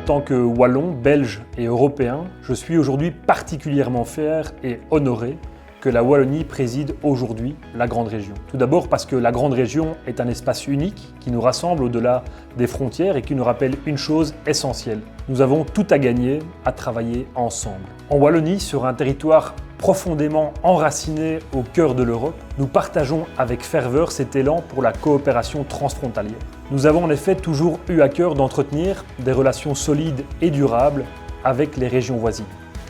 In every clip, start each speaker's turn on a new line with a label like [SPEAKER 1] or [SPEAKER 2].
[SPEAKER 1] tant que Wallon, Belge et Européen, je suis aujourd'hui particulièrement fier et honoré que la Wallonie préside aujourd'hui la Grande Région. Tout d'abord parce que la Grande Région est un espace unique qui nous rassemble au-delà des frontières et qui nous rappelle une chose essentielle. Nous avons tout à gagner à travailler ensemble. En Wallonie, sur un territoire profondément enraciné au cœur de l'Europe, nous partageons avec ferveur cet élan pour la coopération transfrontalière. Nous avons en effet toujours eu à cœur d'entretenir des relations solides et durables avec les régions voisines.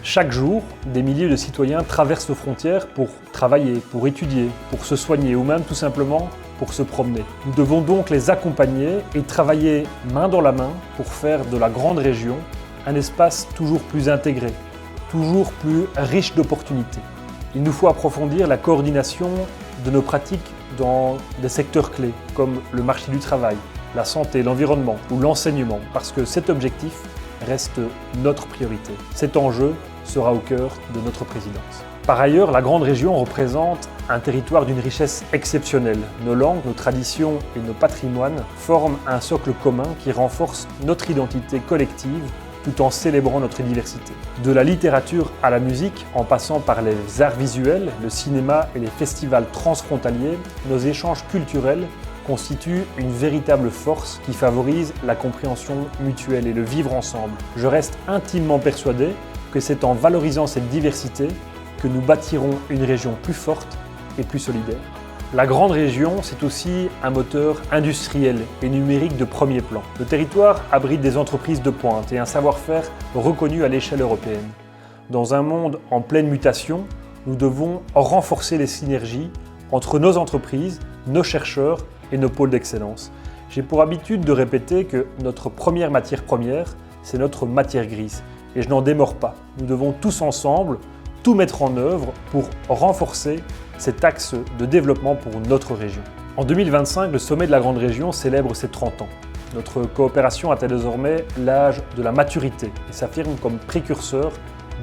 [SPEAKER 1] Chaque jour, des milliers de citoyens traversent nos frontières pour travailler, pour étudier, pour se soigner ou même tout simplement pour se promener. Nous devons donc les accompagner et travailler main dans la main pour faire de la Grande Région un espace toujours plus intégré, toujours plus riche d'opportunités. Il nous faut approfondir la coordination de nos pratiques dans des secteurs clés comme le marché du travail, la santé, l'environnement ou l'enseignement parce que cet objectif reste notre priorité. Cet enjeu sera au cœur de notre présidence. Par ailleurs, la Grande Région représente un territoire d'une richesse exceptionnelle. Nos langues, nos traditions et nos patrimoines forment un socle commun qui renforce notre identité collective tout en célébrant notre diversité. De la littérature à la musique, en passant par les arts visuels, le cinéma et les festivals transfrontaliers, nos échanges culturels constitue une véritable force qui favorise la compréhension mutuelle et le vivre ensemble. Je reste intimement persuadé que c'est en valorisant cette diversité que nous bâtirons une région plus forte et plus solidaire. La Grande Région, c'est aussi un moteur industriel et numérique de premier plan. Le territoire abrite des entreprises de pointe et un savoir-faire reconnu à l'échelle européenne. Dans un monde en pleine mutation, nous devons renforcer les synergies entre nos entreprises, nos chercheurs et nos pôles d'excellence. J'ai pour habitude de répéter que notre première matière première, c'est notre matière grise. Et je n'en démords pas. Nous devons tous ensemble tout mettre en œuvre pour renforcer cet axe de développement pour notre région. En 2025, le sommet de la Grande Région célèbre ses 30 ans. Notre coopération atteint désormais l'âge de la maturité et s'affirme comme précurseur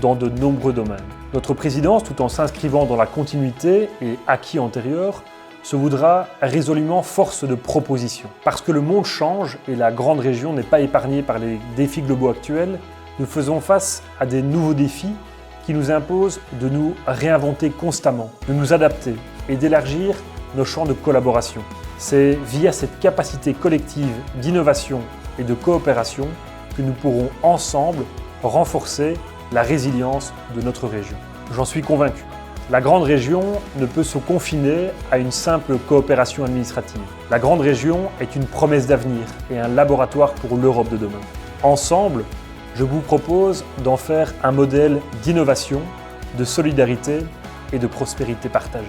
[SPEAKER 1] dans de nombreux domaines. Notre présidence, tout en s'inscrivant dans la continuité et acquis antérieurs, se voudra résolument force de proposition. Parce que le monde change et la Grande Région n'est pas épargnée par les défis globaux actuels, nous faisons face à des nouveaux défis qui nous imposent de nous réinventer constamment, de nous adapter et d'élargir nos champs de collaboration. C'est via cette capacité collective d'innovation et de coopération que nous pourrons ensemble renforcer la résilience de notre région. J'en suis convaincu. La Grande Région ne peut se confiner à une simple coopération administrative. La Grande Région est une promesse d'avenir et un laboratoire pour l'Europe de demain. Ensemble, je vous propose d'en faire un modèle d'innovation, de solidarité et de prospérité partagée.